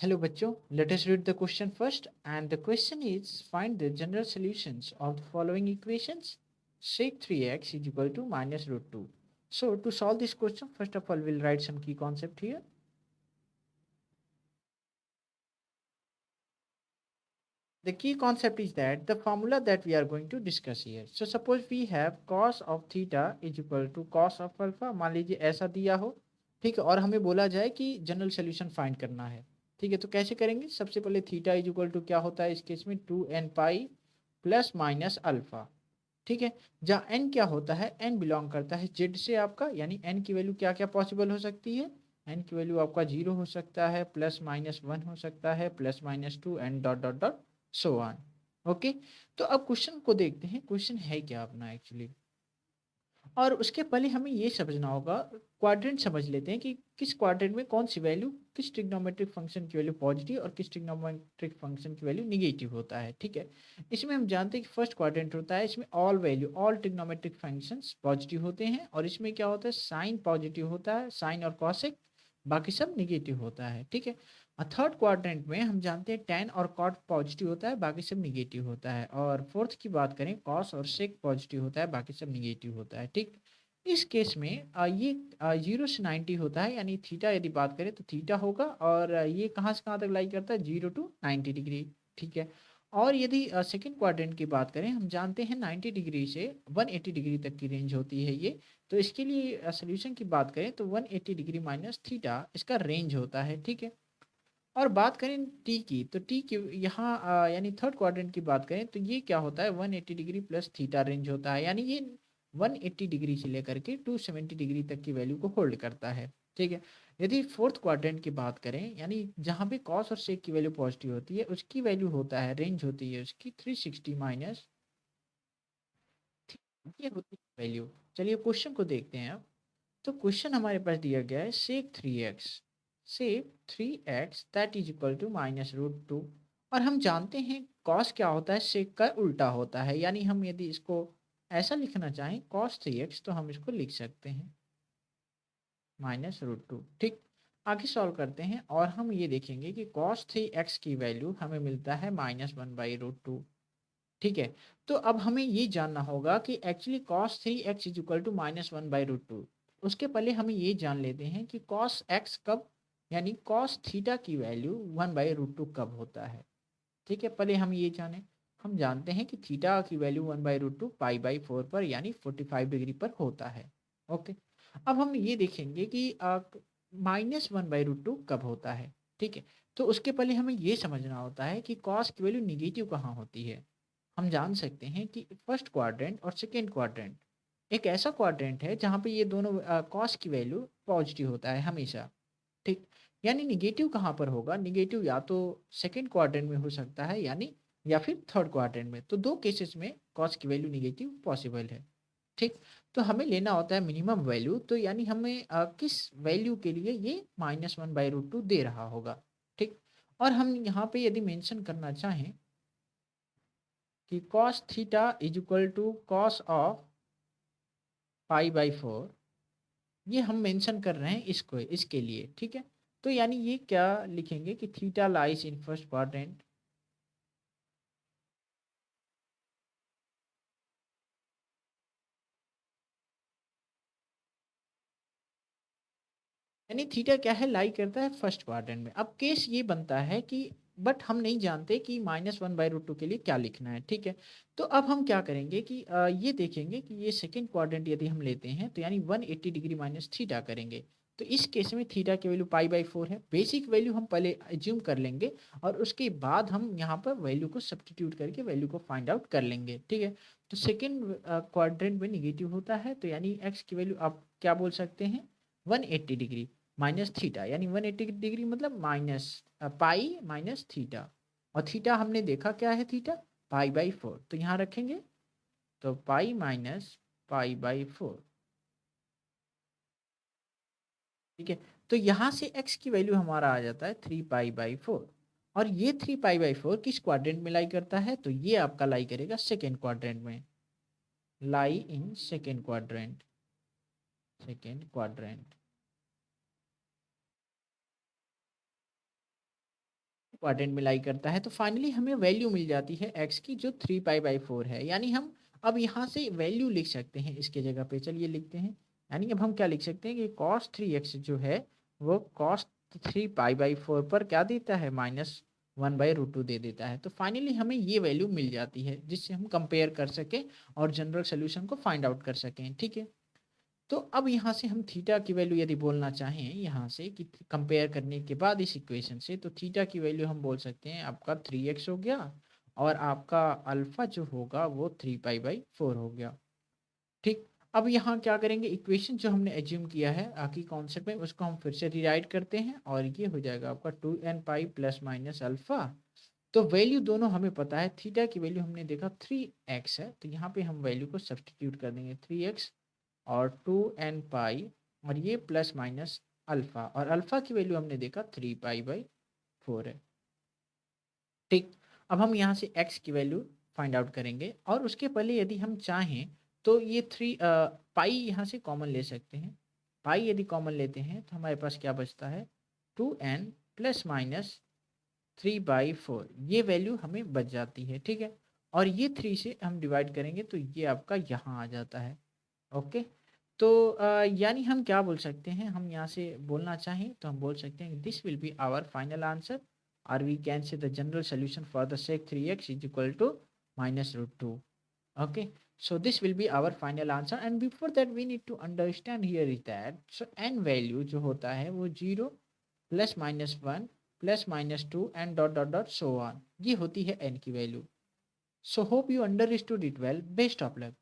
Hello bachcho, let us read the question first, and the question is find the general solutions of the following equations. Sec 3x is equal to minus root 2. So to solve this question, first of all we'll write some key concept here. The key concept is that the formula that we are going to discuss here. So suppose we have cos of theta is equal to cos of alpha, मान लीजिए ऐसा दिया हो, ठीक है, और हमें बोला जाए कि जनरल सोल्यूशन फाइंड करना है, ठीक है। तो कैसे करेंगे? सबसे पहले थीटा इज इक्वल टू क्या होता है इस केस में 2n pi plus minus alpha, ठीक है। जहाँ n क्या होता है, n बिलोंग करता है जेड से आपका, यानी n की वैल्यू क्या क्या पॉसिबल हो सकती है, n की वैल्यू आपका 0 हो सकता है, प्लस माइनस 1 हो सकता है, plus minus 2 and dot dot dot so on. Okay, तो अब क्वेश्चन को देखते हैं, क्वेश्चन है क्या अपना एक्चुअली। और उसके पहले हमें ये समझना होगा, क्वाड्रेंट समझ लेते हैं कि किस क्वाड्रेंट में कौन सी वैल्यू, किस ट्रिग्नोमेट्रिक फंक्शन की वैल्यू पॉजिटिव और किस ट्रिग्नोमेट्रिक फंक्शन की वैल्यू निगेटिव होता है, ठीक है। इसमें हम जानते हैं कि फर्स्ट क्वाड्रेंट होता है, इसमें all value, all trigonometric functions positive होते हैं, और इसमें क्या होता है, साइन पॉजिटिव होता है, साइन और कॉसेक, बाकी सब निगेटिव होता है, ठीक है। और थर्ड क्वाड्रेंट में हम जानते हैं टेन और कॉट पॉजिटिव होता है, बाकी सब निगेटिव होता है, और फोर्थ की बात करें कॉस और सेक पॉजिटिव होता है, बाकी सब निगेटिव होता है, ठीक। इस केस में ये 0 से 90 होता है, यानी थीटा यदि बात करें तो थीटा होगा, और ये कहाँ से कहाँ तक लाई करता है, 0 टू 90 डिग्री, ठीक है। और यदि सेकंड क्वाड्रेंट की बात करें, हम जानते हैं 90 डिग्री से 180 डिग्री तक की रेंज होती है ये। तो इसके लिए सोल्यूशन की बात करें तो 180 डिग्री माइनस थीटा इसका रेंज होता है, ठीक है। और बात करें टी की, तो टी की यहाँ यानी थर्ड क्वाड्रेंट की बात करें तो ये क्या होता है, 180 डिग्री प्लस थीटा रेंज होता है, यानी ये 180 डिग्री से लेकर के 270 डिग्री तक की वैल्यू को होल्ड करता है, ठीक है। यदि फोर्थ क्वाड्रेंट की बात करें, यानी जहाँ पे कॉस और सेक की वैल्यू पॉजिटिव होती है, उसकी वैल्यू होता है, रेंज होती है उसकी 360 माइनस, ये होती है वैल्यू। चलिए क्वेश्चन को देखते हैं अब। तो क्वेश्चन हमारे पास दिया गया है sec 3x, sec 3x that is equal to minus root 2। और हम जानते हैं कॉस क्या होता है, सेक का उल्टा होता है, यानी हम यदि इसको ऐसा लिखना चाहें कॉस 3x, तो हम इसको लिख सकते हैं माइनस रूट 2, ठीक। आगे सॉल्व करते हैं और हम ये देखेंगे कि कॉस 3x की वैल्यू हमें मिलता है -1/√2, ठीक है। तो अब हमें ये जानना होगा कि actually cos 3x is equal to -1/√2। उसके पहले हमें ये जान लेते हैं कि कॉस x कब, यानी कॉस थीटा की वैल्यू 1/√2 कब होता है, ठीक है। पहले हम ये जाने, हम जानते हैं कि थीटा की वैल्यू 1/√2 पाई/4 पर, यानी 45 डिग्री पर होता है, ओके। अब हम ये देखेंगे कि -1/√2 कब होता है, ठीक है। तो उसके पहले हमें ये समझना होता है कि कॉस की वैल्यू निगेटिव कहाँ होती है। हम जान सकते हैं कि फर्स्ट क्वाड्रेंट और सेकेंड क्वाड्रेंट एक ऐसा क्वाड्रेंट है जहाँ पे ये दोनों कॉस की वैल्यू पॉजिटिव होता है हमेशा, ठीक। यानी निगेटिव कहाँ पर होगा, निगेटिव या तो सेकेंड क्वाड्रेंट में हो सकता है, यानी या फिर थर्ड क्वाड्रेंट में, तो दो केसेस में कॉस की वैल्यू निगेटिव पॉसिबल है, ठीक। तो हमें लेना होता है मिनिमम वैल्यू, तो यानी हमें किस वैल्यू के लिए ये -1/√2 दे रहा होगा, ठीक। और हम यहाँ पे यदि मेंशन करना चाहें कि cos theta is equal to cos of पाई/4, ये हम मेंशन कर रहे हैं इसको, इसके लिए, ठीक है। तो यानी ये क्या लिखेंगे कि theta lies in first quadrant, यानी थीटा क्या है, लाई करता है फर्स्ट क्वाड्रेंट में। अब केस ये बनता है कि बट हम नहीं जानते कि -1/√2 के लिए क्या लिखना है, ठीक है। तो अब हम क्या करेंगे कि ये देखेंगे कि ये सेकंड क्वाड्रेंट यदि हम लेते हैं तो यानी 180 डिग्री माइनस थीटा करेंगे। तो इस केस में थीटा की वैल्यू पाई/4 है, बेसिक वैल्यू हम पहले एज्यूम कर लेंगे, और उसके बाद हम यहाँ पर वैल्यू को सब्सटीट्यूट करके वैल्यू को फाइंड आउट कर लेंगे, ठीक है। तो सेकेंड क्वाड्रेंट में निगेटिव होता है, तो यानी एक्स की वैल्यू आप क्या बोल सकते हैं, 180 डिग्री माइनस थीटा, यानी 180 डिग्री मतलब माइनस पाई माइनस थीटा, और थीटा हमने देखा क्या है, थीटा पाई/4, तो यहाँ रखेंगे, तो पाई माइनस पाई/4, ठीक है। तो यहाँ से x की वैल्यू हमारा आ जाता है 3 पाई/4, और ये 3 पाई/4 किस क्वाड्रेंट में लाई करता है, तो ये आपका लाई करेगा सेकेंड क्वाड्रेंट में, lie in second quadrant, second quadrant. Quadrant में लाई करता है। तो फाइनली हमें वैल्यू मिल जाती है x की जो 3 पाई/4 है। यानी हम अब यहाँ से वैल्यू लिख सकते हैं इसके जगह पे, चलिए लिखते हैं। यानी अब हम क्या लिख सकते हैं कि cos 3x जो है वो cos 3 पाई/4 पर क्या देता है, -1/√2 दे देता है। तो फाइनली हमें ये वैल्यू मिल जाती है जिससे हम कंपेयर कर सकें और जनरल सोल्यूशन को फाइंड आउट कर सकें, ठीक है। तो अब यहाँ से हम थीटा की वैल्यू यदि बोलना चाहें यहाँ से कि कंपेयर करने के बाद इस इक्वेशन से, तो थीटा की वैल्यू हम बोल सकते हैं आपका 3x हो गया और आपका अल्फा जो होगा वो 3 पाई/4 हो गया, ठीक। अब यहाँ क्या करेंगे, इक्वेशन जो हमने एज्यूम किया है आखिरी कॉन्सेप्ट में उसको हम फिर से रिराइट करते हैं और ये हो जाएगा आपका 2n pi plus minus alpha. तो वैल्यू दोनों हमें पता है, थीटा की वैल्यू हमने देखा 3x है, तो यहाँ पे हम वैल्यू को सब्सटीट्यूट कर देंगे 3x और 2n पाई और ये प्लस माइनस अल्फा, और अल्फा की वैल्यू हमने देखा 3 पाई/4 है, ठीक। अब हम यहाँ से x की वैल्यू फाइंड आउट करेंगे और उसके पहले यदि हम चाहें तो ये पाई यहाँ से कॉमन ले सकते हैं। पाई यदि कॉमन लेते हैं तो हमारे पास क्या बचता है, 2n प्लस माइनस 3/4, ये वैल्यू हमें बच जाती है, ठीक है। और ये 3 से हम डिवाइड करेंगे तो ये आपका यहाँ आ जाता है, ओके। तो यानी हम क्या बोल सकते हैं, हम यहाँ से बोलना चाहें तो हम बोल सकते हैं this will be our final answer, और we can say the general solution for the sec 3x is equal to -√2, okay. So this will be our final answer, and before that we need to understand here is that so n value जो होता है वो 0 plus -1 plus -2 and dot dot dot so on, ये होती है n की value. So hope you understood it well, best of luck.